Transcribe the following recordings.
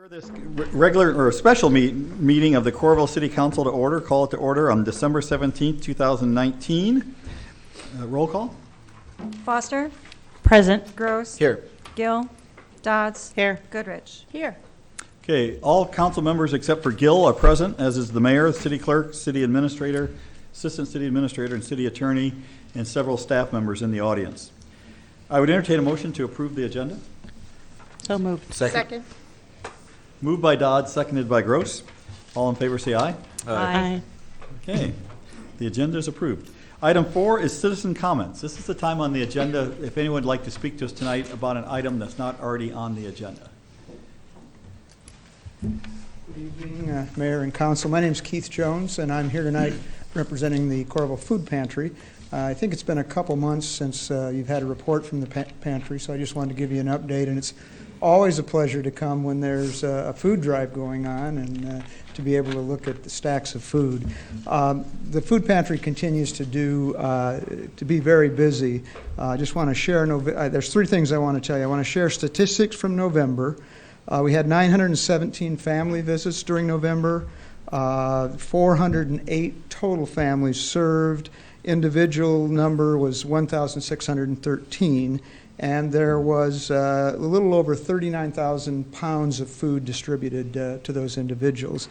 This regular or special meeting of the Coralville City Council to order. Call it to order on December 17th, 2019. Roll call. Foster. Present. Gross. Here. Gill. Dodds. Here. Goodrich. Here. Okay, all council members except for Gill are present, as is the mayor, city clerk, city administrator, assistant city administrator, and city attorney, and several staff members in the audience. I would entertain a motion to approve the agenda. So moved. Second. Moved by Dodds, seconded by Gross. All in favor say aye. Aye. Okay, the agenda is approved. Item 4 is citizen comments. This is the time on the agenda if anyone would like to speak to us tonight about an item that's not already on the agenda. Good evening, Mayor and Council. My name is Keith Jones, and I'm here tonight representing the Coralville Food Pantry. I think it's been a couple months since you've had a report from the pantry, so I just wanted to give you an update. And it's always a pleasure to come when there's a food drive going on and to be able to look at the stacks of food. The food pantry continues to be very busy. I just want to share, there's 3 things I want to tell you. I want to share statistics from November. We had 917 family visits during November, 408 total families served. Individual number was 1,613. And there was a little over 39,000 pounds of food distributed to those individuals.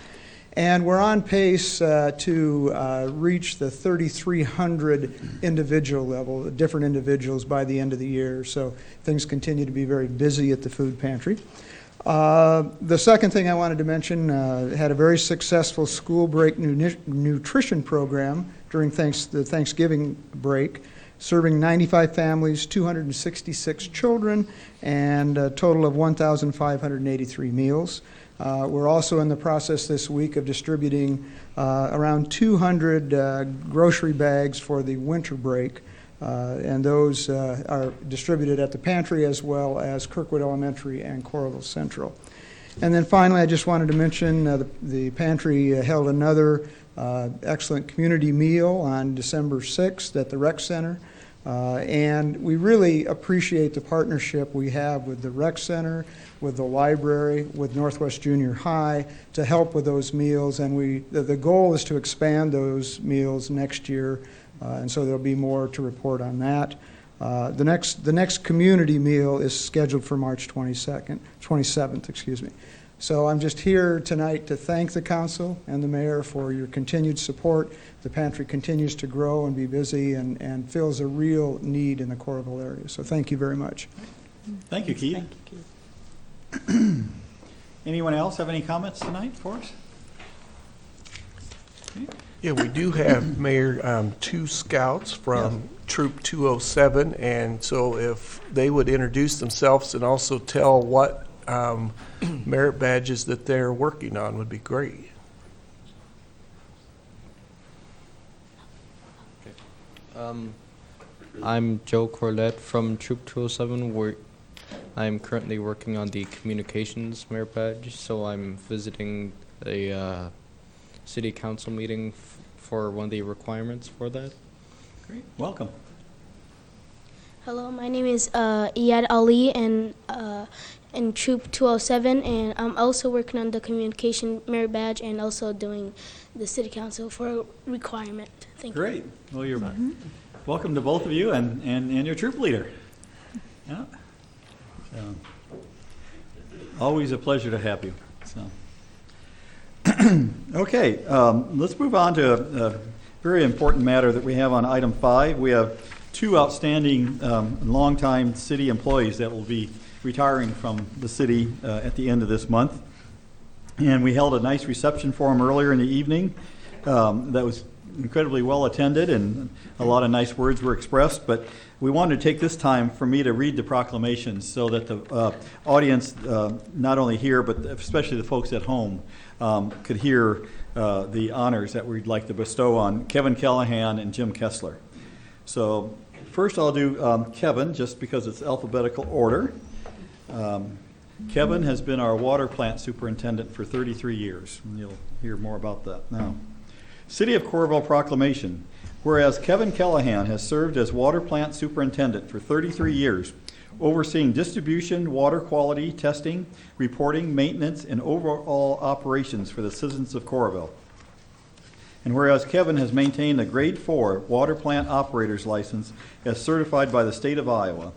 And we're on pace to reach the 3,300 individual level, different individuals by the end of the year. So things continue to be very busy at the food pantry. The second thing I wanted to mention, had a very successful school break nutrition program during the Thanksgiving break, serving 95 families, 266 children, and a total of 1,583 meals. We're also in the process this week of distributing around 200 grocery bags for the winter break, and those are distributed at the pantry as well as Kirkwood Elementary and Coralville Central. And then finally, I just wanted to mention the pantry held another excellent community meal on December 6th at the Rec Center. And we really appreciate the partnership we have with the Rec Center, with the library, with Northwest Junior High to help with those meals. And the goal is to expand those meals next year, and so there'll be more to report on that. The next community meal is scheduled for March 27th. So I'm just here tonight to thank the council and the mayor for your continued support. The pantry continues to grow and be busy and fills a real need in the Coralville area. So thank you very much. Thank you, Keith. Thank you, Keith. Anyone else have any comments tonight for us? Okay. Yeah, we do have, Mayor, 2 scouts from Troop 207, and so if they would introduce themselves and also tell what merit badges that they're working on would be great. I'm Joe Corlett from Troop 207, where I'm currently working on the communications merit badge, so I'm visiting a city council meeting for one of the requirements for that. Great, welcome. Hello, my name is Iyad Ali, and in Troop 207, and I'm also working on the communication merit badge and also doing the city council for a requirement. Thank you. Great. Well, you're welcome to both of you and your troop leader. Yeah. So, always a pleasure to have you. So. Okay, let's move on to a very important matter that we have on item 5. We have 2 outstanding longtime city employees that will be retiring from the city at the end of this month. And we held a nice reception for them earlier in the evening that was incredibly well attended, and a lot of nice words were expressed. But we wanted to take this time for me to read the proclamations so that the audience, not only here, but especially the folks at home, could hear the honors that we'd like to bestow on Kevin Callahan and Jim Kessler. So first I'll do Kevin, just because it's alphabetical order. Kevin has been our water plant superintendent for 33 years, and you'll hear more about that now. City of Coralville proclamation. Whereas Kevin Callahan has served as water plant superintendent for 33 years, overseeing distribution, water quality, testing, reporting, maintenance, and overall operations for the citizens of Coralville. And whereas Kevin has maintained a Grade 4 water plant operator's license as certified by the state of Iowa.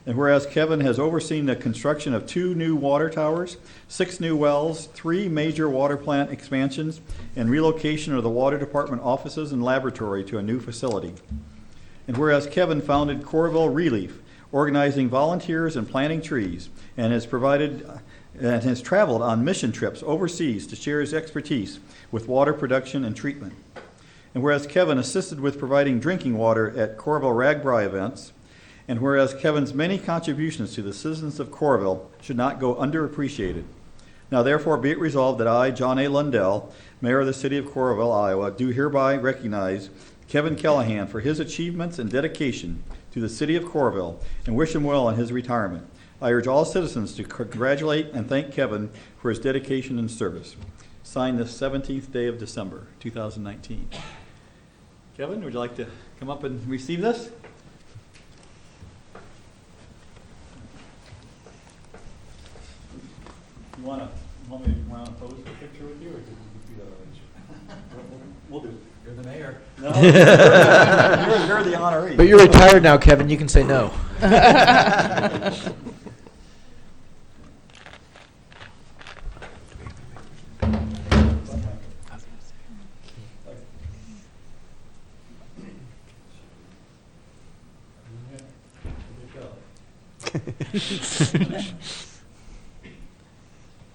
And whereas Kevin has overseen the construction of 2 new water towers, 6 new wells, 3 major water plant expansions, and relocation of the water department offices and laboratory to a new facility. And whereas Kevin founded Coralville Relief, organizing volunteers and planting trees, and has traveled on mission trips overseas to share his expertise with water production and treatment. And whereas Kevin assisted with providing drinking water at Coralville Ragbri events, and whereas Kevin's many contributions to the citizens of Coralville should not go underappreciated. Now therefore be it resolved that I, John A. Lundell, Mayor of the City of Coralville, Iowa, do hereby recognize Kevin Callahan for his achievements and dedication to the City of Coralville and wish him well in his retirement. I urge all citizens to congratulate and thank Kevin for his dedication and service. Signed this 17th day of December, 2019. Kevin, would you like to come up and receive this? You want me to come around and pose a picture with you, or could you do that? We'll do it. You're the mayor. No, you're the honoree. But you're retired now, Kevin. You can say no.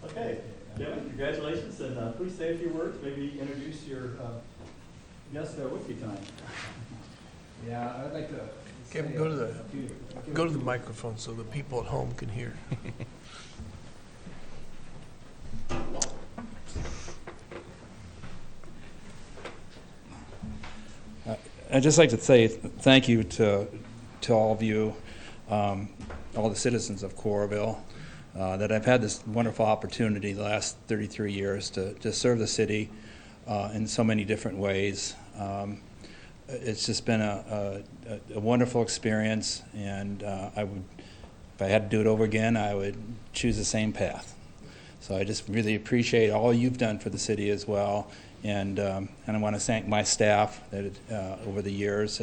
Okay, Kevin, congratulations, and please say a few words, maybe introduce your guest with you tonight. Yeah, I'd like to. Kevin, go to the microphone so the people at home can hear. I'd just like to say thank you to all of you, all the citizens of Coralville, that I've had this wonderful opportunity the last 33 years to serve the city in so many different ways. It's just been a wonderful experience, and I would, if I had to do it over again, I would choose the same path. So I just really appreciate all you've done for the city as well, and I want to thank my staff that over the years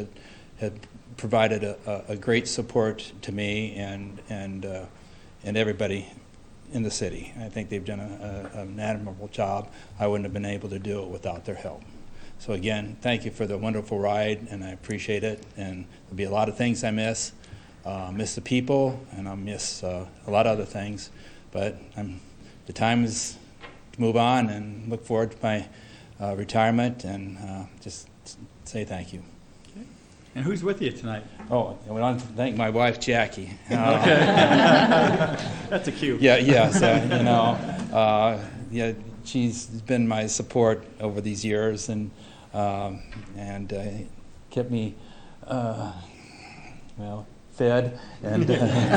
had provided a great support to me and everybody in the city. I think they've done an admirable job. I wouldn't have been able to do it without their help. So again, thank you for the wonderful ride, and I appreciate it. And there'll be a lot of things I miss. Miss the people, and I'll miss a lot of other things. But the time is to move on and look forward to my retirement, and just say thank you. Okay. And who's with you tonight? Oh, I want to thank my wife, Jackie. Okay. That's a cue. Yeah, yes, yeah, she's been my support over these years, and kept me, fed and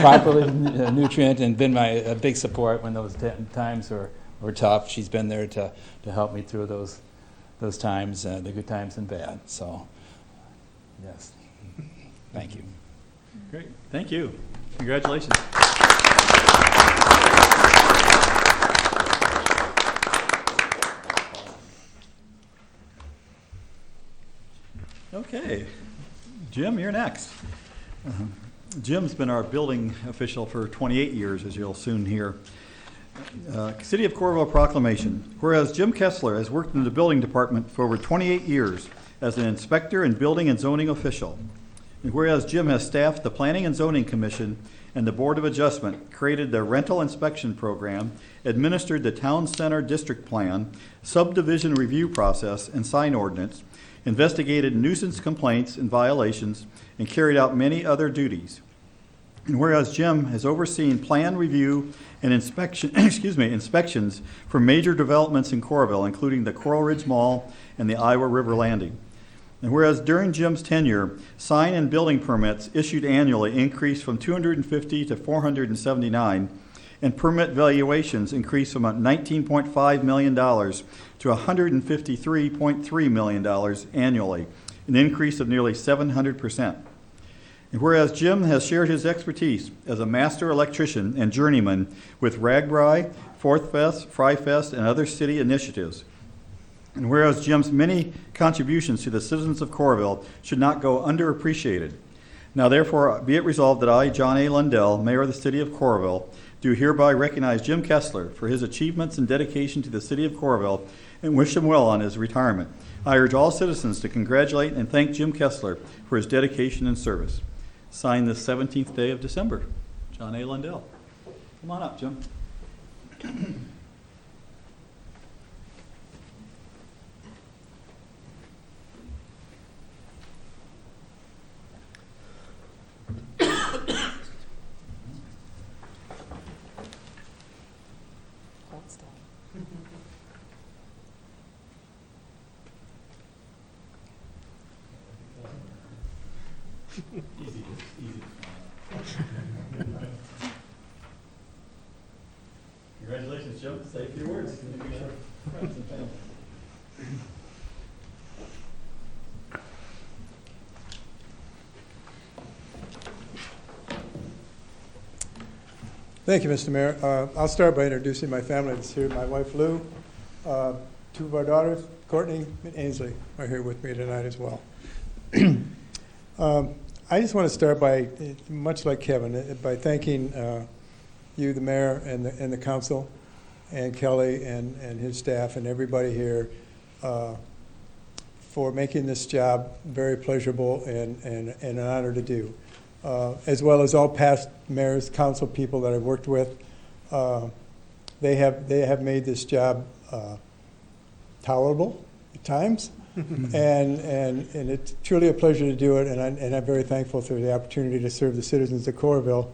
properly nutrient, and been my big support when those times were tough. She's been there to help me through those times, the good times and bad. So, yes, thank you. Great, thank you. Congratulations. Okay, Jim, you're next. Jim's been our building official for 28 years, as you'll soon hear. City of Coralville proclamation. Whereas Jim Kessler has worked in the building department for over 28 years as an inspector and building and zoning official. And whereas Jim has staffed the Planning and Zoning Commission and the Board of Adjustment, created the rental inspection program, administered the Town Center District Plan, subdivision review process, and sign ordinance, investigated nuisance complaints and violations, and carried out many other duties. And whereas Jim has overseen plan review and inspections for major developments in Coralville, including the Coral Ridge Mall and the Iowa River Landing. And whereas during Jim's tenure, sign and building permits issued annually increased from 250 to 479, and permit valuations increased from $19.5 million to $153.3 million annually, an increase of nearly 700%. And whereas Jim has shared his expertise as a master electrician and journeyman with Ragbri, Fourth Fest, Fry Fest, and other city initiatives. And whereas Jim's many contributions to the citizens of Coralville should not go underappreciated. Now therefore be it resolved that I, John A. Lundell, Mayor of the City of Coralville, do hereby recognize Jim Kessler for his achievements and dedication to the City of Coralville and wish him well on his retirement. I urge all citizens to congratulate and thank Jim Kessler for his dedication and service. Signed this 17th day of December. John A. Lundell. Come on up, Jim. Congratulations, Jim. Say a few words. Friends and family. Thank you, Mr. Mayor. I'll start by introducing my family that's here. My wife, Lou, two of our daughters, Courtney and Ainsley, are here with me tonight as well. I just want to start by, much like Kevin, by thanking you, the mayor, and the council, and Kelly and his staff, and everybody here for making this job very pleasurable and an honor to do. As well as all past mayors, council people that I've worked with. They have made this job tolerable at times, and it's truly a pleasure to do it, and I'm very thankful for the opportunity to serve the citizens of Coralville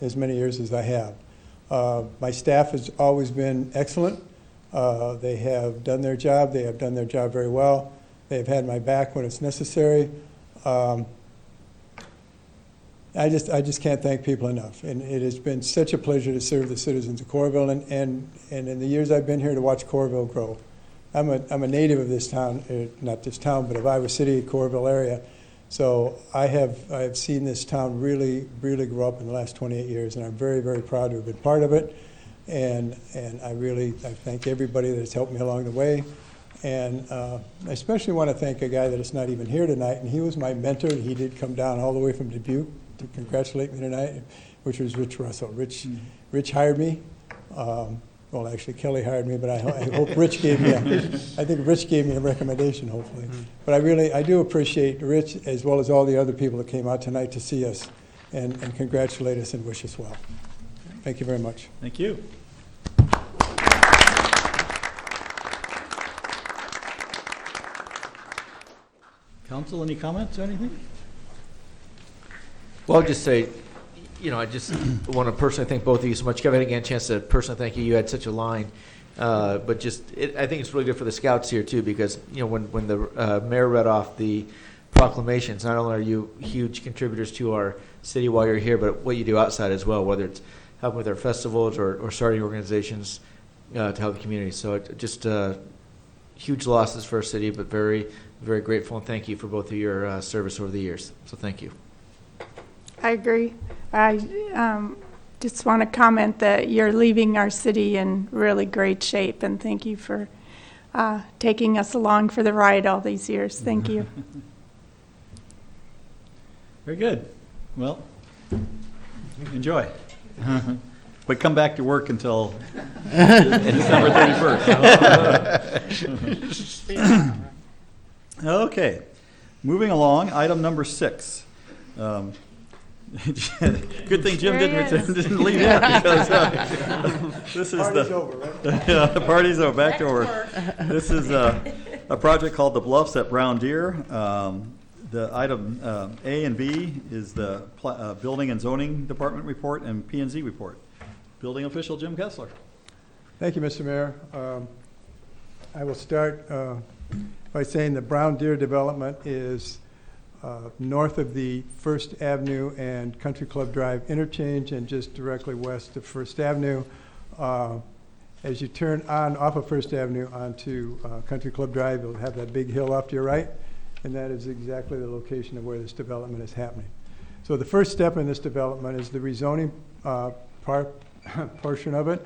as many years as I have. My staff has always been excellent. They have done their job. They have done their job very well. They have had my back when it's necessary. I just can't thank people enough, and it has been such a pleasure to serve the citizens of Coralville, and in the years I've been here to watch Coralville grow. I'm a native of this town, not this town, but of Iowa City, Coralville area. So I have seen this town really grow up in the last 28 years, and I'm very, very proud to have been part of it. And I thank everybody that has helped me along the way. And I especially want to thank a guy that is not even here tonight, and he was my mentor. He did come down all the way from Dubuque to congratulate me tonight, which was Rich Russell. Rich hired me. Well, actually, Kelly hired me, but I hope Rich gave me I think Rich gave me a recommendation, hopefully. But I do appreciate Rich, as well as all the other people that came out tonight to see us and congratulate us and wish us well. Thank you very much. Thank you. Council, any comments or anything? Well, I'll just say, I just want to personally thank both of you so much. Kevin, I didn't get a chance to personally thank you. You had such a line. But I think it's really good for the scouts here, too, because, when the mayor read off the proclamations, not only are you huge contributors to our city while you're here, but what you do outside as well, whether it's helping with our festivals or starting organizations to help the community. So just huge losses for our city, but very, very grateful, and thank you for both of your service over the years. So thank you. I agree. I just want to comment that you're leaving our city in really great shape, and thank you for taking us along for the ride all these years. Thank you. Very good. Well, enjoy. But come back to work until December 31st. Okay. Moving along, item number 6. Good thing Jim didn't leave yet, because this is Party's over, right? Yeah, the party's over. Back to work. This is a project called the Bluffs at Brown Deer. The item A and B is the Building and Zoning Department report and P&Z report. Building official Jim Kessler. Thank you, Mr. Mayor. I will start by saying the Brown Deer development is north of the First Avenue and Country Club Drive interchange, and just directly west of First Avenue. As you turn on off of First Avenue onto Country Club Drive, you'll have that big hill off to your right, and that is exactly the location of where this development is happening. So the first step in this development is the rezoning portion of it.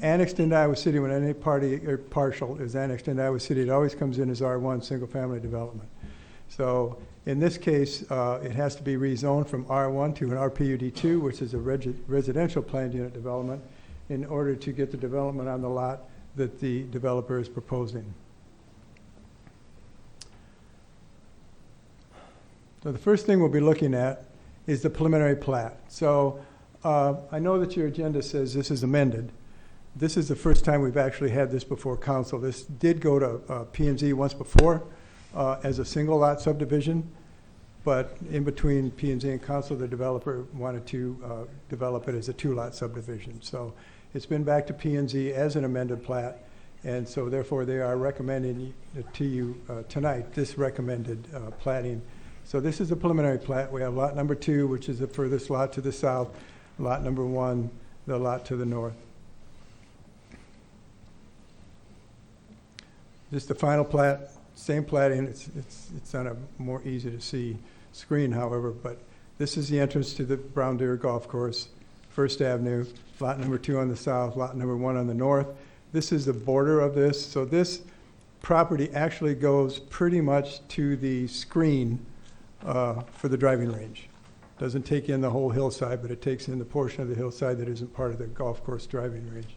Annexed into Iowa City, when any party or partial is annexed into Iowa City, it always comes in as R1, single-family development. So in this case, it has to be rezoned from R1 to an RPUD2, which is a residential planned unit development, in order to get the development on the lot that the developer is proposing. So the first thing we'll be looking at is the preliminary plat. So I know that your agenda says this is amended. This is the first time we've actually had this before council. This did go to P&Z once before as a single lot subdivision, but in between P&Z and council, the developer wanted to develop it as a 2-lot subdivision. So it's been back to P&Z as an amended plat, and so therefore they are recommending to you tonight this recommended platting. So this is a preliminary plat. We have lot number 2, which is the furthest lot to the south, lot number 1, the lot to the north. Just the final plat, same platting. It's on a more easy to see screen, however, but this is the entrance to the Brown Deer Golf Course, First Avenue, lot number 2 on the south, lot number 1 on the north. This is the border of this. So this property actually goes pretty much to the screen for the driving range. Doesn't take in the whole hillside, but it takes in the portion of the hillside that isn't part of the golf course driving range.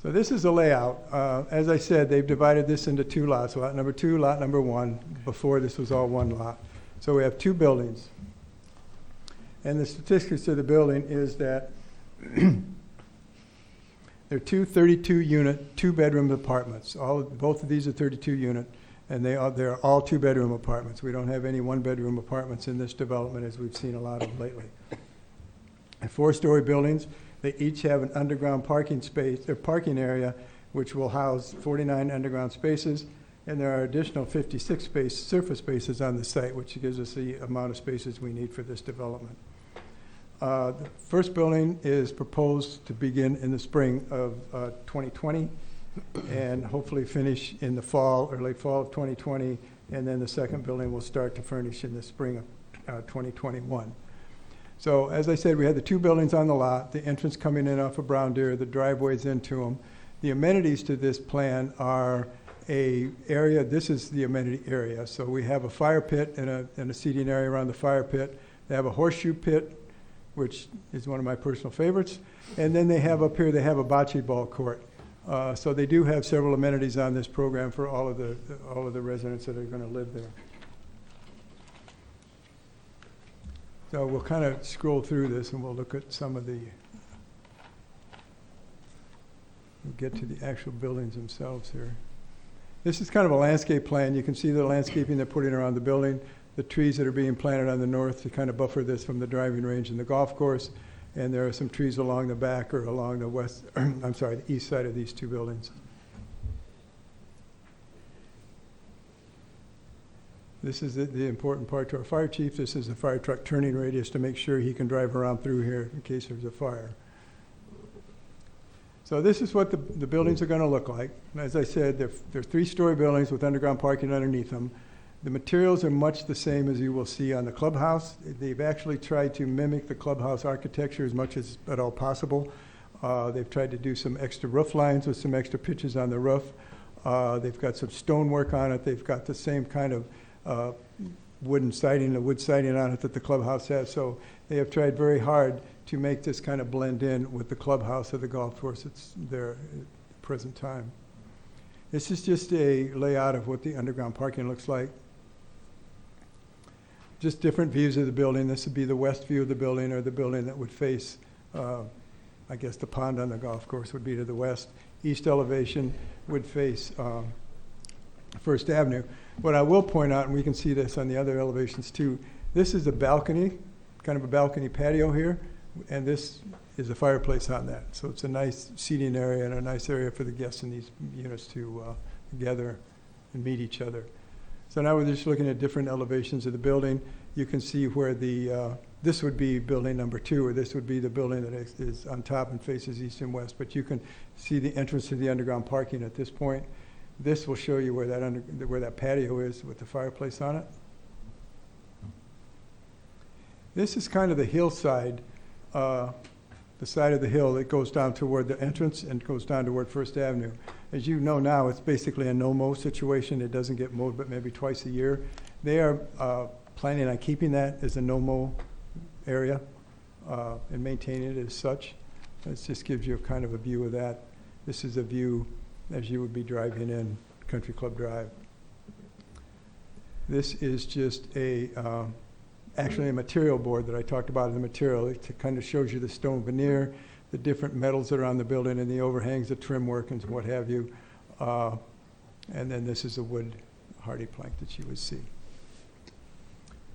So this is the layout. As I said, they've divided this into 2 lots, lot number 2, lot number 1. Before, this was all 1 lot. So we have 2 buildings. And the statistics of the building is that there are 2 32-unit, 2-bedroom apartments. Both of these are 32-unit, and they're all 2-bedroom apartments. We don't have any 1-bedroom apartments in this development, as we've seen a lot of lately. And 4-story buildings. They each have an underground parking space, or parking area, which will house 49 underground spaces, and there are additional 56 surface spaces on the site, which gives us the amount of spaces we need for this development. The first building is proposed to begin in the spring of 2020, and hopefully finish in the fall or late fall of 2020, and then the second building will start to furnish in the spring of 2021. So as I said, we had the 2 buildings on the lot, the entrance coming in off of Brown Deer, the driveways into them. The amenities to this plan are a area, this is the amenity area. So we have a fire pit and a seating area around the fire pit. They have a horseshoe pit, which is one of my personal favorites. And then they have up here, they have a bocce ball court. So they do have several amenities on this program for all of the residents that are going to live there. So we'll kind of scroll through this and we'll look at some of we'll get to the actual buildings themselves here. This is kind of a landscape plan. You can see the landscaping they're putting around the building, the trees that are being planted on the north to kind of buffer this from the driving range and the golf course. And there are some trees along the back or along the the east side of these 2 buildings. This is the important part to our fire chief. This is the fire truck turning radius to make sure he can drive around through here in case there's a fire. So this is what the buildings are going to look like. As I said, they're 3-story buildings with underground parking underneath them. The materials are much the same as you will see on the clubhouse. They've actually tried to mimic the clubhouse architecture as much as at all possible. They've tried to do some extra roof lines with some extra pitches on the roof. They've got some stonework on it. They've got the same kind of wood siding on it that the clubhouse has. So they have tried very hard to make this kind of blend in with the clubhouse of the golf course that's there at the present time. This is just a layout of what the underground parking looks like. Just different views of the building. This would be the west view of the building, or the building that would face, I guess the pond on the golf course would be to the west. East elevation would face First Avenue. What I will point out, and we can see this on the other elevations too, this is a balcony, kind of a balcony patio here, and this is a fireplace on that. So it's a nice seating area and a nice area for the guests in these units to gather and meet each other. So now we're just looking at different elevations of the building. You can see where this would be building number 2, or this would be the building that is on top and faces east and west. But you can see the entrance to the underground parking at this point. This will show you where that patio is with the fireplace on it. This is kind of the hillside, the side of the hill that goes down toward the entrance and goes down toward First Avenue. As you know now, it's basically a no-mow situation. It doesn't get mowed but maybe twice a year. They are planning on keeping that as a no-mow area and maintaining it as such. This just gives you a kind of a view of that. This is a view as you would be driving in Country Club Drive. This is just actually a material board that I talked about in the material. It kind of shows you the stone veneer, the different metals that are on the building and the overhangs, the trim work and what have you. And then this is a wood hardy plank that you would see.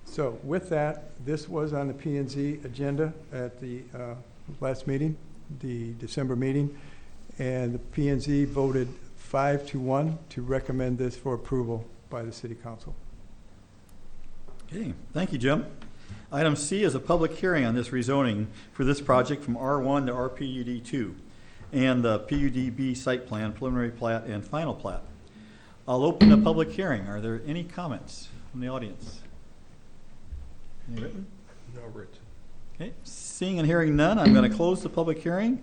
So with that, this was on the P&Z agenda at the last meeting, the December meeting, and the P&Z voted 5-1 to recommend this for approval by the City Council. Okay, thank you, Jim. Item C is a public hearing on this rezoning for this project from R1 to RPUD2 and the PUDB site plan, preliminary plat, and final plat. I'll open the public hearing. Are there any comments from the audience? Any written? No written. Okay, seeing and hearing none, I'm going to close the public hearing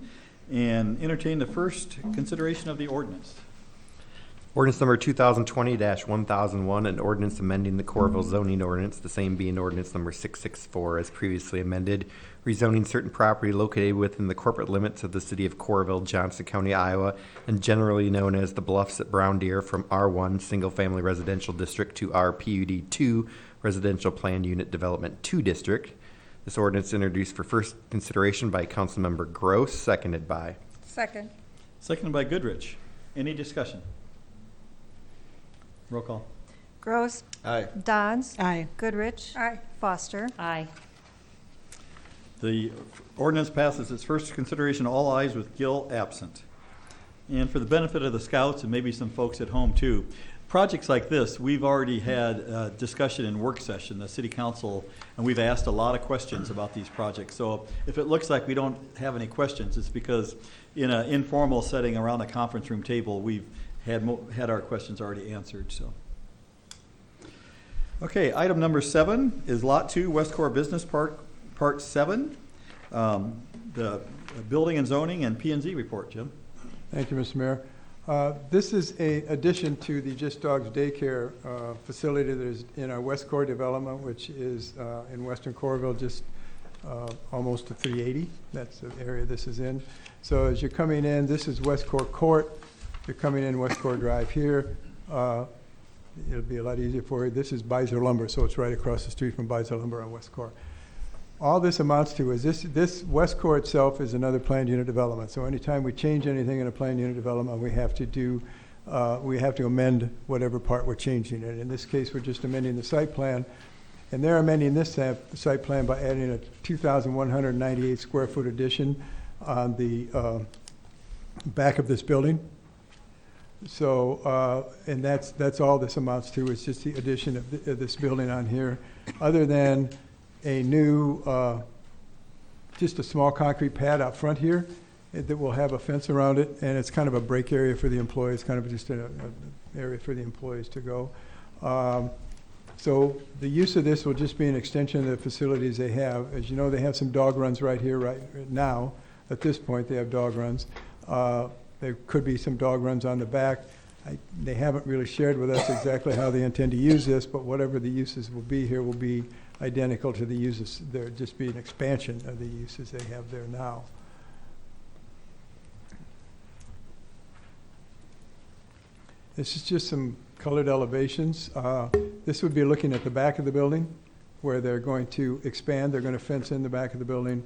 and entertain the first consideration of the ordinance. Ordinance number 2020-1001, an ordinance amending the Coralville zoning ordinance, the same being ordinance number 664 as previously amended, rezoning certain property located within the corporate limits of the city of Coralville, Johnson County, Iowa, and generally known as the Bluffs at Brown Deer from R1 Single Family Residential District to RPUD2 Residential Planned Unit Development 2 District. This ordinance introduced for first consideration by Councilmember Gross, seconded by. Second. Seconded by Goodrich. Any discussion? Roll call. Gross. Aye. Dodds. Aye. Goodrich. Aye. Foster. Aye. The ordinance passes its first consideration, all ayes with Gill absent. And for the benefit of the scouts and maybe some folks at home too, projects like this, we've already had discussion in work session, the city council, and we've asked a lot of questions about these projects. So if it looks like we don't have any questions, it's because in an informal setting around the conference room table, we've had our questions already answered. So, okay, item number 7 is Lot 2, Westcor Business Park, Part 7, the building and zoning and P&Z report. Jim. Thank you, Mr. Mayor. This is an addition to the Just Dogs Daycare facility that is in our Westcor development, which is in western Coralville, just almost to 380. That's the area this is in. So as you're coming in, this is Westcor Court. You're coming in Westcor Drive here. It'll be a lot easier for you. This is Beiser Lumber, so it's right across the street from Beiser Lumber on Westcor. All this amounts to is this Westcor itself is another planned unit development. So anytime we change anything in a planned unit development, we have to amend whatever part we're changing it. In this case, we're just amending the site plan, and they're amending this site plan by adding a 2,198 square foot addition on the back of this building. So, and that's all this amounts to. It's just the addition of this building on here, other than a new, just a small concrete pad out front here that will have a fence around it, and it's kind of a break area for the employees, kind of just an area for the employees to go. So the use of this will just be an extension of the facilities they have. As you know, they have some dog runs right here right now. At this point, they have dog runs. There could be some dog runs on the back. They haven't really shared with us exactly how they intend to use this, but whatever the uses will be here will be identical to the uses. There'll just be an expansion of the uses they have there now. This is just some colored elevations. This would be looking at the back of the building where they're going to expand. They're going to fence in the back of the building.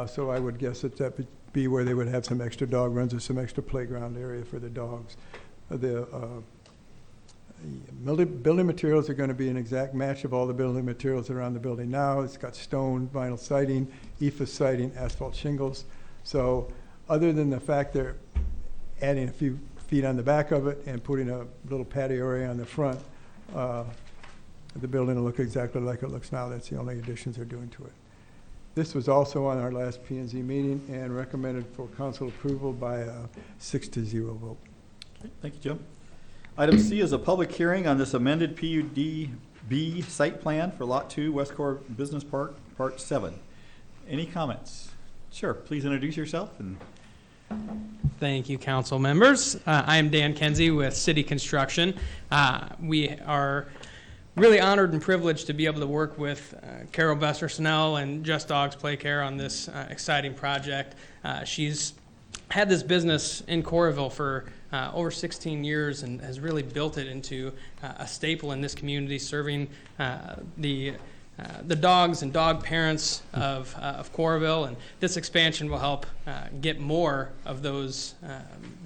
So I would guess that would be where they would have some extra dog runs or some extra playground area for the dogs. The building materials are going to be an exact match of all the building materials that are on the building now. It's got stone, vinyl siding, EFA siding, asphalt shingles. So other than the fact they're adding a few feet on the back of it and putting a little patio area on the front, the building will look exactly like it looks now. That's the only additions they're doing to it. This was also on our last P&Z meeting and recommended for council approval by a 6-0 vote. Okay, thank you, Jim. Item C is a public hearing on this amended PUDB site plan for Lot 2, Westcor Business Park, Part 7. Any comments? Sure, please introduce yourself. And Thank you, council members. I am Dan Kenzie with City Construction. We are really honored and privileged to be able to work with Carol Besser-Snell and Just Dogs Play Care on this exciting project. She's had this business in Coralville for over 16 years and has really built it into a staple in this community, serving the dogs and dog parents of Coralville, and this expansion will help get more of those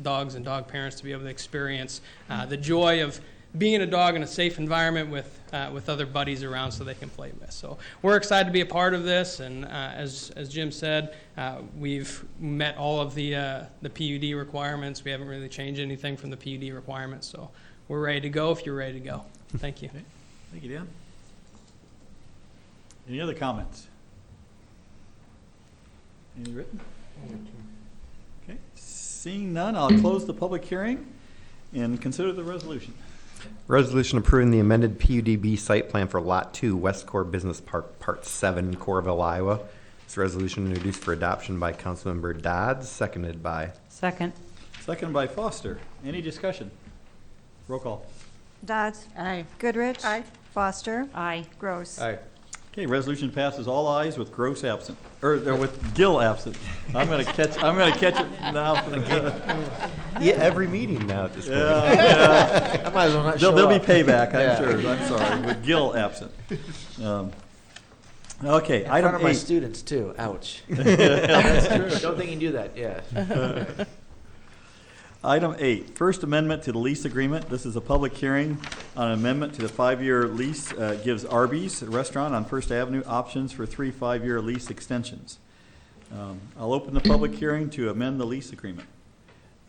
dogs and dog parents to be able to experience the joy of being a dog in a safe environment with other buddies around so they can play with. So we're excited to be a part of this, and as Jim said, we've met all of the PUD requirements. We haven't really changed anything from the PUD requirements, so we're ready to go if you're ready to go. Thank you. okay. Thank you, Dan. Any other comments? Any written? Okay, seeing none, I'll close the public hearing and consider the resolution. Resolution approving the amended PUDB site plan for Lot 2, Westcor Business Park, Part 7, Coralville, Iowa. This resolution introduced for adoption by Councilmember Dodds, seconded by. Second. Second by Foster. Any discussion? Roll call. Dodds. Aye. Goodrich. Foster. Aye. Gross. Aye. Okay, resolution passes all ayes with Gross absent, or with Gill absent. I'm gonna catch it now. Yeah, every meeting now at this point. Yeah, I might as well not show there'll be up. payback, I'm Yeah. sure. I'm sorry, with Gill absent. Okay, In item front of my 8. students too. Ouch. That's true. Don't think you can do that. Yeah. Item 8, First Amendment to the lease agreement. This is a public hearing on an amendment to the 5-year lease. Gives Arby's a restaurant on First Avenue options for 3 5-year lease extensions. I'll open the public hearing to amend the lease agreement.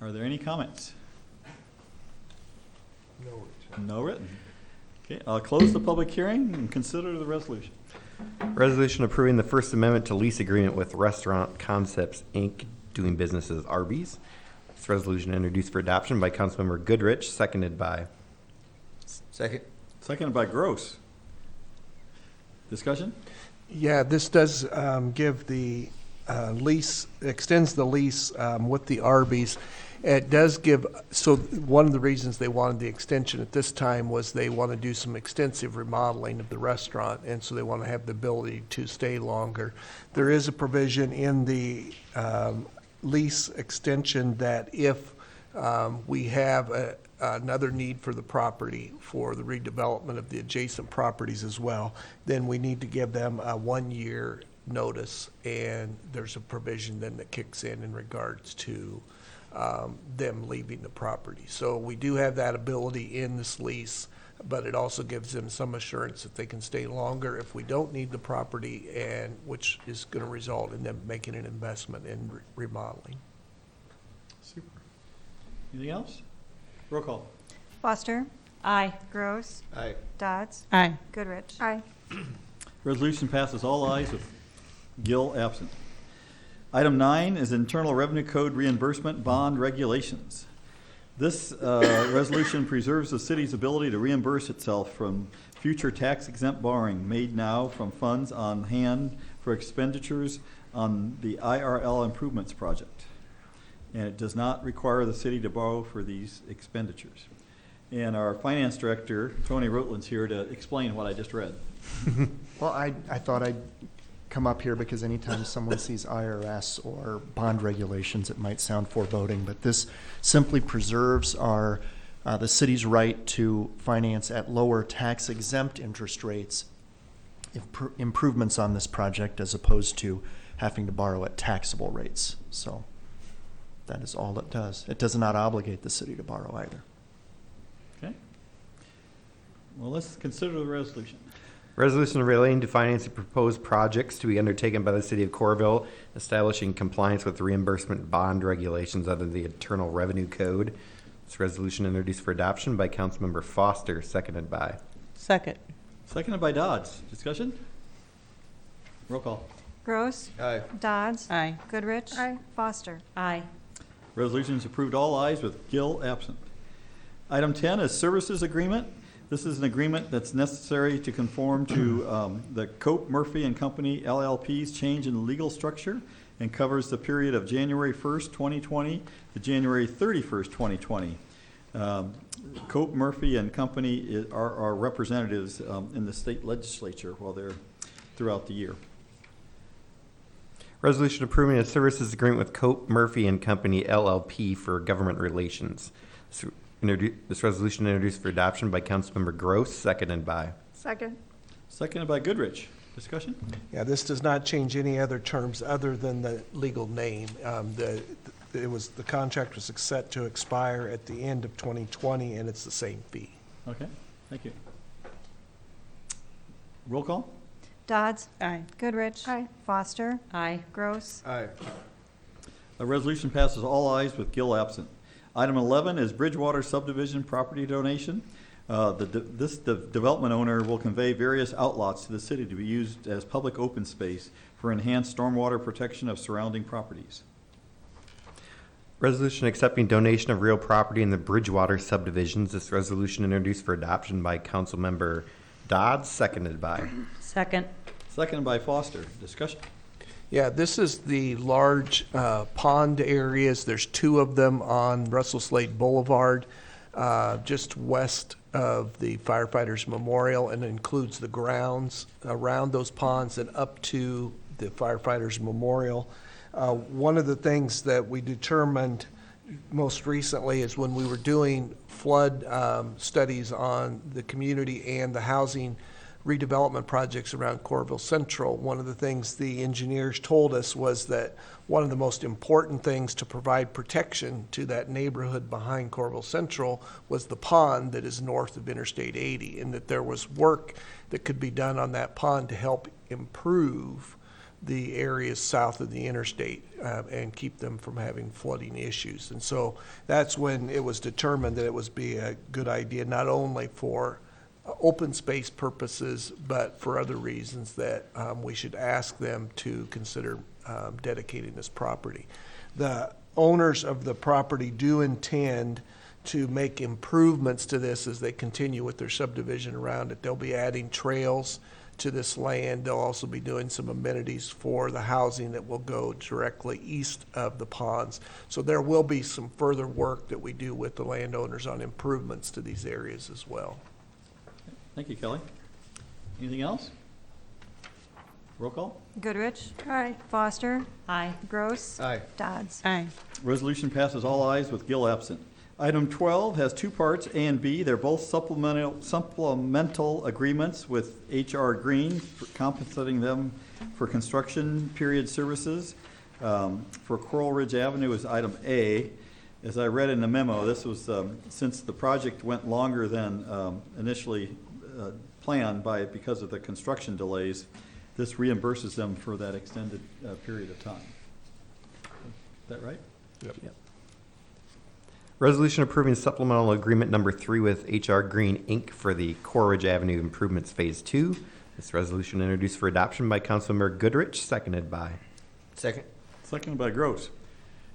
Are there any comments? No written. Okay, I'll close the public hearing and consider the resolution. Resolution approving the First Amendment to lease agreement with Restaurant Concepts, Inc., doing business as Arby's. This resolution introduced for adoption by Councilmember Goodrich, seconded by. Second. Seconded by Gross. Discussion? Yeah, this does give the lease, extends the lease with the Arby's. It does give, so one of the reasons they wanted the extension at this time was they want to do some extensive remodeling of the restaurant, and so they want to have the ability to stay longer. There is a provision in the lease extension that if we have another need for the property for the redevelopment of the adjacent properties as well, then we need to give them a 1-year notice, and there's a provision then that kicks in regards to them leaving the property. So we do have that ability in this lease, but it also gives them some assurance that they can stay longer if we don't need the property, and which is going to result in them making an investment in remodeling. Super. Anything else? Roll call. Foster. Aye. Gross. Aye. Dodds. Aye. Goodrich. Aye. Resolution passes all ayes with Gill absent. Item 9 is Internal Revenue Code reimbursement bond regulations. This resolution preserves the city's ability to reimburse itself from future tax-exempt borrowing made now from funds on hand for expenditures on the IRL improvements project. And it does not require the city to borrow for these expenditures. And our finance director, Tony Rutland's here to explain what I just read. Well, I thought I'd come up here because anytime someone sees IRS or bond regulations, it might sound foreboding, but this simply preserves the city's right to finance at lower tax-exempt interest rates improvements on this project as opposed to having to borrow at taxable rates. So that is all it does. It does not obligate the city to borrow either. Okay. Well, let's consider the resolution. Resolution relating to financing proposed projects to be undertaken by the city of Coralville, establishing compliance with reimbursement bond regulations under the Internal Revenue Code. This resolution introduced for adoption by Councilmember Foster, seconded by. Second. Seconded by Dodds. Discussion? Roll call. Gross. Aye. Dodds. Aye. Goodrich. Aye. Foster. Aye. Resolution is approved all ayes with Gill absent. Item 10 is services agreement. This is an agreement that's necessary to conform to the Cope Murphy and Company LLP's change in legal structure and covers the period of January 1st, 2020 to January 31st, 2020. Cope Murphy and Company are our representatives in the state legislature while they're throughout the year. Resolution approving a services agreement with Cope Murphy and Company LLP for government relations. This resolution introduced for adoption by Councilmember Gross, seconded by. Second. Seconded by Goodrich. Discussion? Yeah, this does not change any other terms other than the legal name. The contract was set to expire at the end of 2020, and it's the same fee. Okay, thank you. Roll call? Dodds. Aye. Goodrich. Aye. Foster. Aye. Gross. Aye. The resolution passes all ayes with Gill absent. Item 11 is Bridgewater Subdivision property donation. This development owner will convey various outlots to the city to be used as public open space for enhanced stormwater protection of surrounding properties. Resolution accepting donation of real property in the Bridgewater subdivisions. This resolution introduced for adoption by Councilmember Dodds, seconded by. Second. Seconded by Foster. Discussion? Yeah, this is the large pond areas. There's two of them on Russell Slade Boulevard, just west of the Firefighters Memorial, and it includes the grounds around those ponds and up to the Firefighters Memorial. One of the things that we determined most recently is when we were doing flood studies on the community and the housing redevelopment projects around Coralville Central, one of the things the engineers told us was that one of the most important things to provide protection to that neighborhood behind Coralville Central was the pond that is north of Interstate 80, and that there was work that could be done on that pond to help improve the areas south of the interstate and keep them from having flooding issues. And so that's when it was determined that it would be a good idea not only for open space purposes, but for other reasons that we should ask them to consider dedicating this property. The owners of the property do intend to make improvements to this as they continue with their subdivision around it. They'll be adding trails to this land. They'll also be doing some amenities for the housing that will go directly east of the ponds. So there will be some further work that we do with the landowners on improvements to these areas as well. Thank you, Kelly. Anything else? Roll call? Goodrich. Aye. Foster. Aye. Gross. Aye. Dodds. Aye. Resolution passes all ayes with Gill absent. Item 12 has two parts, A and B. They're both supplemental agreements with H.R. Green, for compensating them for construction period services. For Coral Ridge Avenue is item A. As I read in the memo, this was since the project went longer than initially planned because of the construction delays, this reimburses them for that extended period of time. Is that right? Yep. Resolution approving supplemental agreement number 3 with H.R. Green, Inc. for the Coral Ridge Avenue Improvements Phase 2. This resolution introduced for adoption by Councilmember Goodrich, seconded by. Second. Seconded by Gross.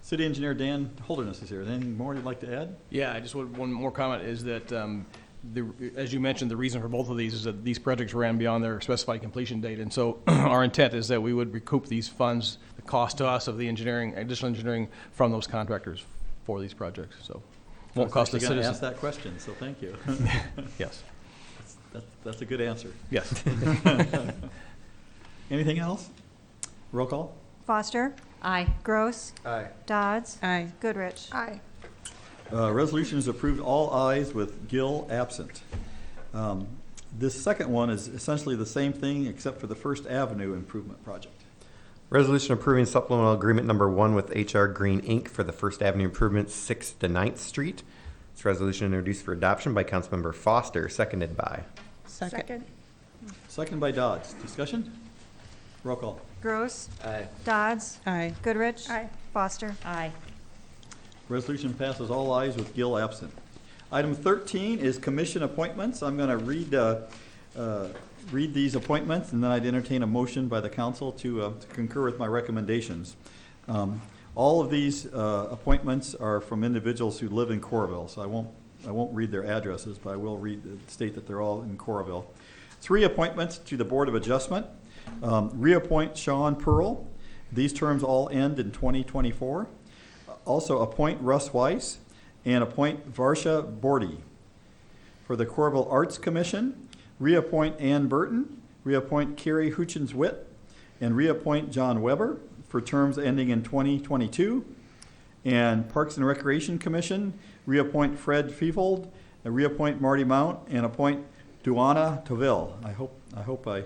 City Engineer Dan Holderness is here. Anything more you'd like to add? Yeah, I just want one more comment is that, as you mentioned, the reason for both of these is that these projects ran beyond their specified completion date. And so our intent is that we would recoup these funds, the cost to us of the engineering, additional engineering from those contractors for these projects. So won't cost the I was actually going to citizens. ask that question, so thank you. Yes. That's a good answer. Yes. Anything else? Roll call? Foster. Aye. Gross. Aye. Dodds. Aye. Goodrich. Aye. Resolution is approved all ayes with Gill absent. This second one is essentially the same thing except for the First Avenue improvement project. Resolution approving supplemental agreement number 1 with H.R. Green, Inc. for the First Avenue improvements 6th to 9th Street. This resolution introduced for adoption by Councilmember Foster, seconded by. Second. Second by Dodds. Discussion? Roll call. Gross. Aye. Dodds. Aye. Goodrich. Aye. Foster. Aye. Resolution passes all ayes with Gill absent. Item 13 is commission appointments. I'm going to read these appointments, and then I'd entertain a motion by the council to concur with my recommendations. All of these appointments are from individuals who live in Coralville, so I won't I won't read their addresses, but I will state that they're all in Coralville. 3 appointments to the Board of Adjustment. Reappoint Sean Pearl. These terms all end in 2024. Also appoint Russ Weiss and appoint Varsha Bordy. For the Coralville Arts Commission, reappoint Ann Burton, reappoint Carrie Hutchins-Witt, and reappoint John Weber for terms ending in 2022. And Parks and Recreation Commission, reappoint Fred Feefold, and reappoint Marty Mount, and appoint Duana Toville. I hope I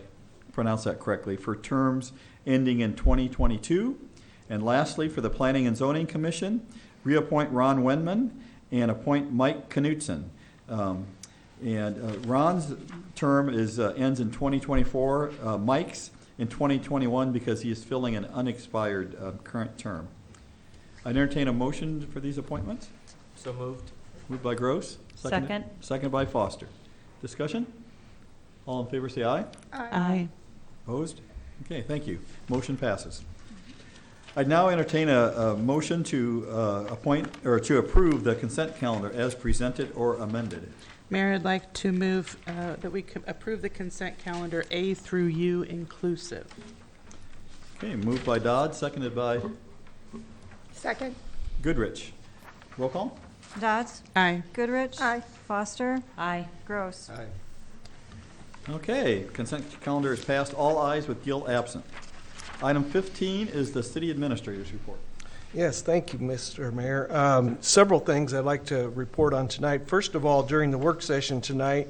pronounced that correctly, for terms ending in 2022. And lastly, for the Planning and Zoning Commission, reappoint Ron Wenman and appoint Mike Knutson. Ron's term ends in 2024. Mike's in 2021 because he is filling an unexpired current term. I entertain a motion for these appointments. So moved. Moved by Gross. Second. Seconded by Foster. Discussion? All in favor say aye. Aye. Opposed? Okay, thank you. Motion passes. I'd now entertain a motion to appoint or to approve the consent calendar as presented or amended. Mayor, I'd like to move that we approve the consent calendar A through U inclusive. Okay, moved by Dodd, seconded by Second. Goodrich. Roll call? Dodds. Aye. Goodrich. Aye. Foster. Aye. Gross. Okay, consent calendar is passed. All ayes with Gill absent. Item 15 is the city administrator's report. Yes, thank you, Mr. Mayor. Several things I'd like to report on tonight. First of all, during the work session tonight,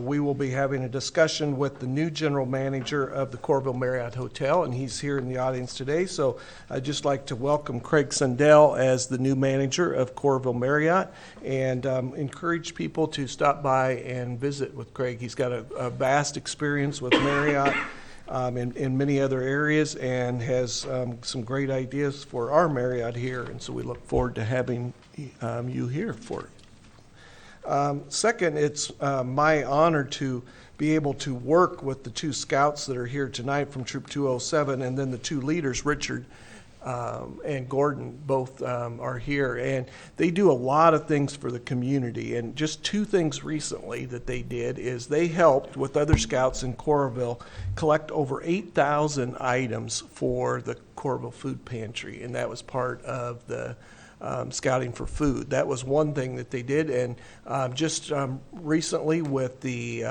we will be having a discussion with the new general manager of the Coralville Marriott Hotel, and he's here in the audience today. So I'd just like to welcome Craig Sundell as the new manager of Coralville Marriott, and encourage people to stop by and visit with Craig. He's got a vast experience with Marriott in many other areas, and has some great ideas for our Marriott here, and so we look forward to having you here for it. Second, it's my honor to be able to work with the 2 scouts that are here tonight from Troop 207, and then the 2 leaders, Richard and Gordon, both are here. And they do a lot of things for the community. And just 2 things recently that they did is they helped with other scouts in Coralville collect over 8,000 items for the Coralville Food Pantry, and that was part of the scouting for food. That was one thing that they did. And just recently with the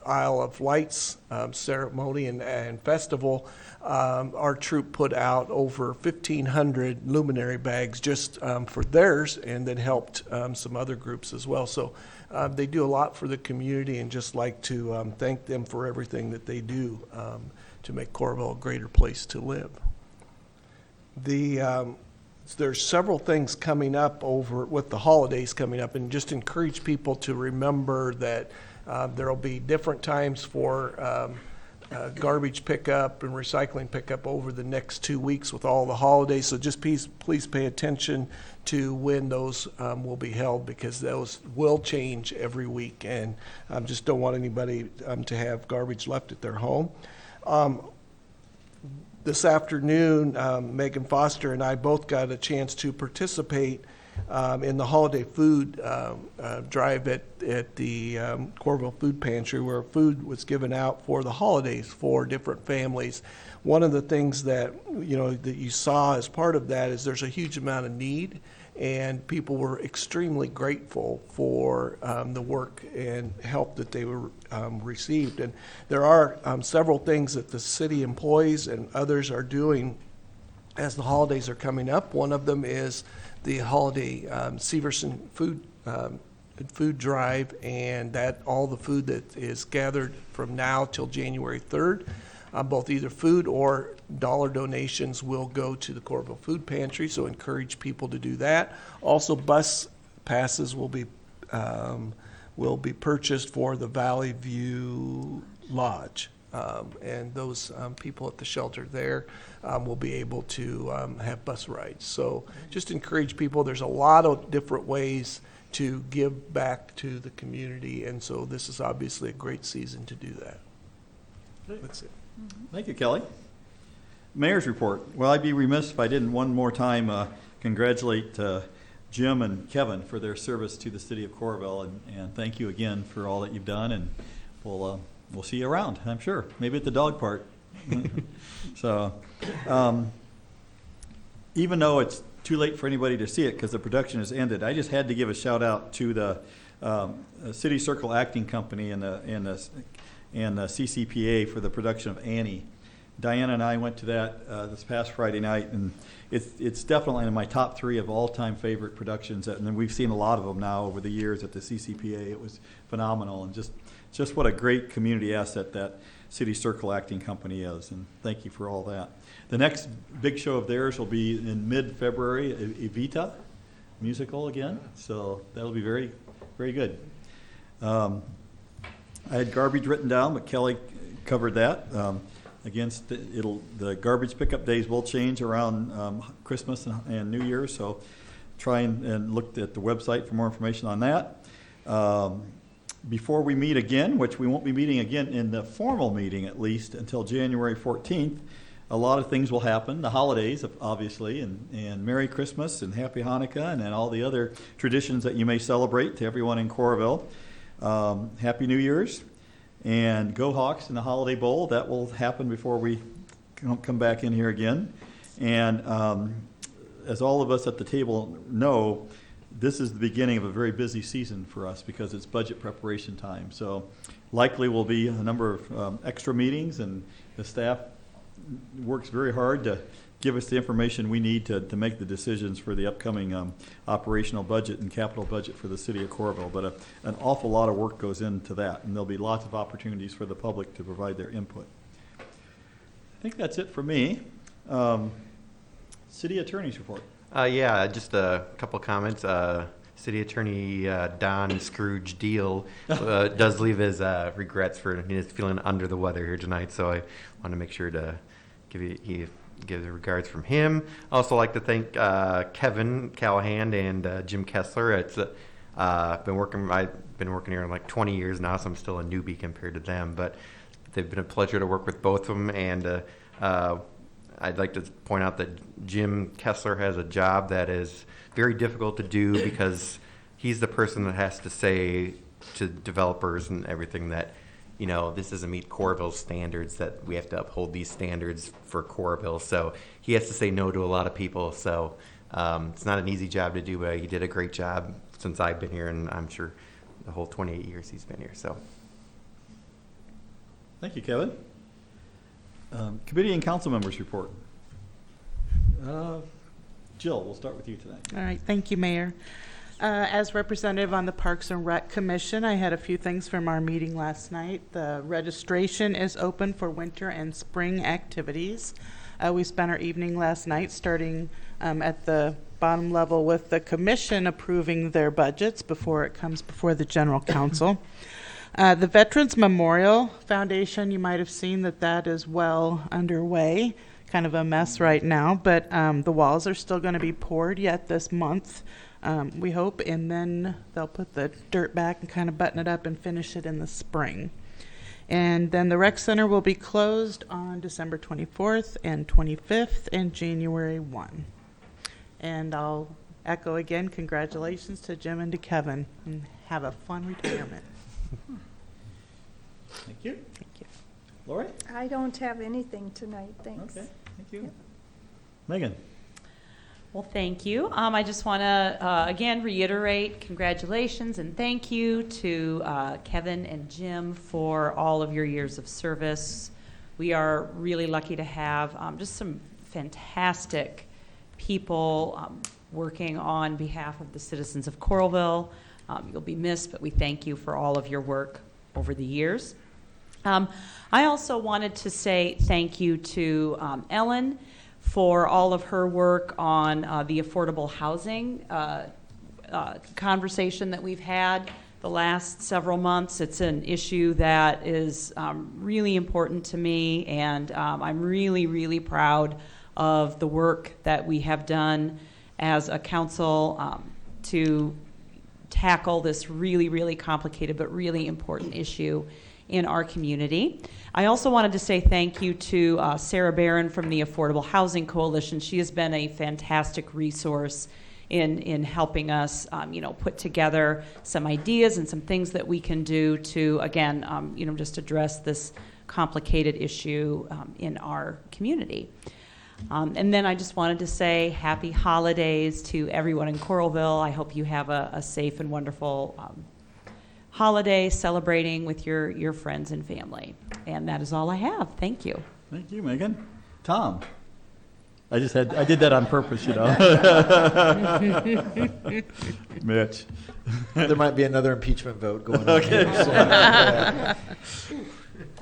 Isle of Lights ceremony and festival, our troop put out over 1,500 luminary bags just for theirs, and then helped some other groups as well. So they do a lot for the community, and just like to thank them for everything that they do to make Coralville a greater place to live. There's several things coming up over with the holidays coming up, and just encourage people to remember that there'll be different times for garbage pickup and recycling pickup over the next 2 weeks with all the holidays. So just please pay attention to when those will be held, because those will change every week, and just don't want anybody to have garbage left at their home. This afternoon, Megan Foster and I both got a chance to participate in the holiday food drive at the Coralville Food Pantry, where food was given out for the holidays for different families. One of the things that you saw as part of that is there's a huge amount of need, and people were extremely grateful for the work and help that they were received. And there are several things that the city employees and others are doing as the holidays are coming up. One of them is the holiday Severson food drive, and that all the food that is gathered from now till January 3rd, both either food or dollar donations, will go to the Coralville Food Pantry, so encourage people to do that. Also, bus passes will be purchased for the Valley View Lodge, and those people at the shelter there will be able to have bus rides. So just encourage people. There's a lot of different ways to give back to the community, and so this is obviously a great season to do that. That's it. Thank you, Kelly. Mayor's report. Well, I'd be remiss if I didn't one more time congratulate Jim and Kevin for their service to the city of Coralville, and thank you again for all that you've done, and we'll see you around, I'm sure, maybe at the dog park. So, even though it's too late for anybody to see it because the production has ended, I just had to give a shout out to the City Circle Acting Company and the CCPA for the production of Annie. Diana and I went to that this past Friday night, and it's definitely in my top 3 of all-time favorite productions. And then we've seen a lot of them now over the years at the CCPA. It was phenomenal, and just what a great community asset that City Circle Acting Company is. And thank you for all that. The next big show of theirs will be in mid-February, Evita musical again. So that'll be very, very good. I had garbage written down, but Kelly covered that. The garbage pickup days will change around Christmas and New Year's, so try and look at the website for more information on that. Before we meet again, which we won't be meeting again in the formal meeting at least until January 14th, a lot of things will happen. The holidays, obviously, and Merry Christmas and Happy Hanukkah, and then all the other traditions that you may celebrate to everyone in Coralville. Happy New Year's. And Go Hawks in the Holiday Bowl. That will happen before we come back in here again. And as all of us at the table know, this is the beginning of a very busy season for us because it's budget preparation time. So likely will be a number of extra meetings, and the staff works very hard to give us the information we need to make the decisions for the upcoming operational budget and capital budget for the city of Coralville. But an awful lot of work goes into that, and there'll be lots of opportunities for the public to provide their input. I think that's it for me. City Attorney's report. Yeah, just a couple comments. City Attorney Don Scrooge Deal does leave his regrets for his feeling under the weather here tonight, so I want to make sure to give the regards from him. I also like to thank Kevin Callahan and Jim Kessler. It's I've been working here like 20 years now, so I'm still a newbie compared to them, but they've been a pleasure to work with both of them. And I'd like to point out that Jim Kessler has a job that is very difficult to do because he's the person that has to say to developers and everything that, you know, this doesn't meet Coralville's standards, that we have to uphold these standards for Coralville. So he has to say no to a lot of people. So it's not an easy job to do, but he did a great job since I've been here, and I'm sure the whole 28 years he's been here. So thank you, Kevin. Committee and council members report. Jill, we'll start with you tonight. All right, thank you, Mayor. As representative on the Parks and Rec Commission, I had a few things from our meeting last night. The registration is open for winter and spring activities. We spent our evening last night starting at the bottom level with the commission approving their budgets before it comes before the general council. The Veterans Memorial Foundation, you might have seen that is well underway. Kind of a mess right now, but the walls are still going to be poured yet this month, we hope, and then they'll put the dirt back and kind of button it up and finish it in the spring. And then the rec center will be closed on December 24th and 25th and January 1. And I'll echo again, congratulations to Jim and to Kevin, and have a fun retirement. Thank you. Thank you. Lori? I don't have anything tonight, thanks. Okay, thank you. Megan? Well, thank you. I just want to, again, reiterate congratulations and thank you to Kevin and Jim for all of your years of service. We are really lucky to have just some fantastic people working on behalf of the citizens of Coralville. You'll be missed, but we thank you for all of your work over the years. I also wanted to say thank you to Ellen for all of her work on the affordable housing conversation that we've had the last several months. It's an issue that is really important to me, and I'm really, really proud of the work that we have done as a council to tackle this really, really complicated but really important issue in our community. I also wanted to say thank you to Sarah Barron from the Affordable Housing Coalition. She has been a fantastic resource in helping us, put together some ideas and some things that we can do to, again, just address this complicated issue in our community. And then I just wanted to say happy holidays to everyone in Coralville. I hope you have a safe and wonderful holiday celebrating with your friends and family. And that is all I have. Thank you. Thank you, Megan. Tom? I did that on purpose, Mitch. There might be another impeachment vote going on. Okay.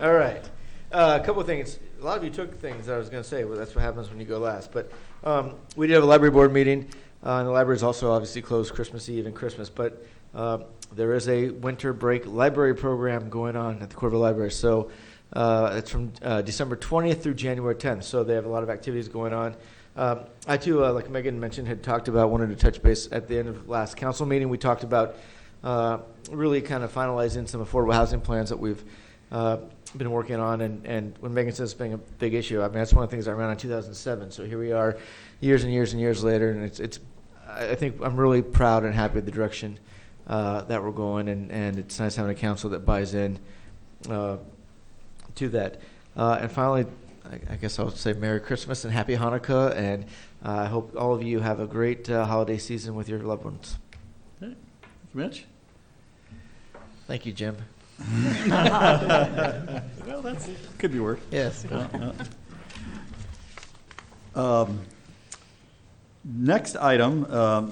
All right. A couple of things. A lot of you took things that I was going to say. Well, that's what happens when you go last. But we did have a library board meeting. And the library is also obviously closed Christmas Eve and Christmas. But there is a winter break library program going on at the Coralville Library. So it's from December 20th through January 10th. So they have a lot of activities going on. I, too, like Megan mentioned, had talked about, wanted to touch base at the end of last council meeting. We talked about really kind of finalizing some affordable housing plans that we've been working on. And when Megan says it's being a big issue, I mean, that's one of the things I ran in 2007. So here we are years and years and years later. And I think I'm really proud and happy with the direction that we're going. And it's nice having a council that buys in to that. And finally, I guess I'll say Merry Christmas and Happy Hanukkah, and I hope all of you have a great holiday season with your loved ones. Okay. Mitch? Thank you, Jim. Well, that could be worse. Yes. Next item,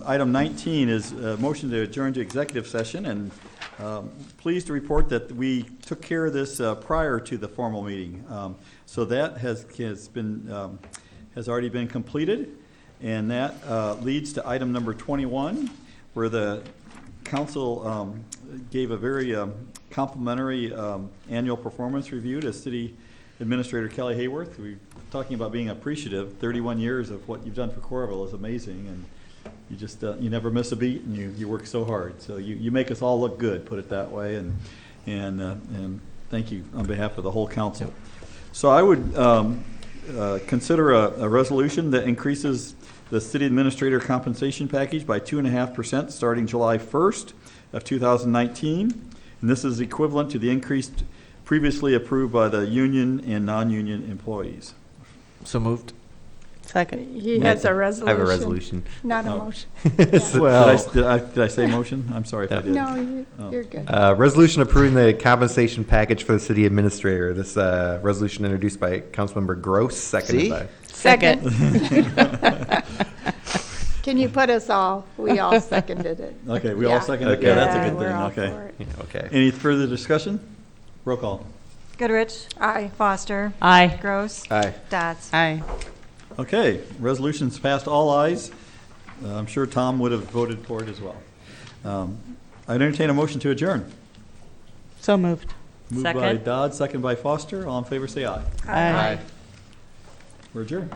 item 19, is a motion to adjourn to executive session, and pleased to report that we took care of this prior to the formal meeting. So that has already been completed, and that leads to item number 21, where the council gave a very complimentary annual performance review to City Administrator Kelly Hayworth. We're talking about being appreciative. 31 years of what you've done for Coralville is amazing, and you just you never miss a beat, and you work so hard. So you make us all look good, put it that way, and thank you on behalf of the whole council. So I would consider a resolution that increases the city administrator compensation package by 2.5% starting July 1st of 2019. And this is equivalent to the increase previously approved by the union and non-union employees. So moved. Second. He has a resolution. I have a resolution. Not a motion. Well, Did I say motion? I'm sorry if I did. No, you're good. Resolution approving the compensation package for the city administrator. This resolution introduced by Councilmember Gross, seconded by. Second. Can you put us all? We all seconded it. Okay, we all seconded it? Okay. Yeah, that's a good we're thing, all okay. for it. Yeah, okay. Any further discussion? Roll call. Goodrich. Aye. Foster. Aye. Gross. Aye. Dodds. Aye. Okay, resolution's passed all ayes. I'm sure Tom would have voted for it as well. I entertain a motion to adjourn. So moved. Moved by Second. Dodd, second by Foster. All in favor, say aye. Aye. We're adjourned.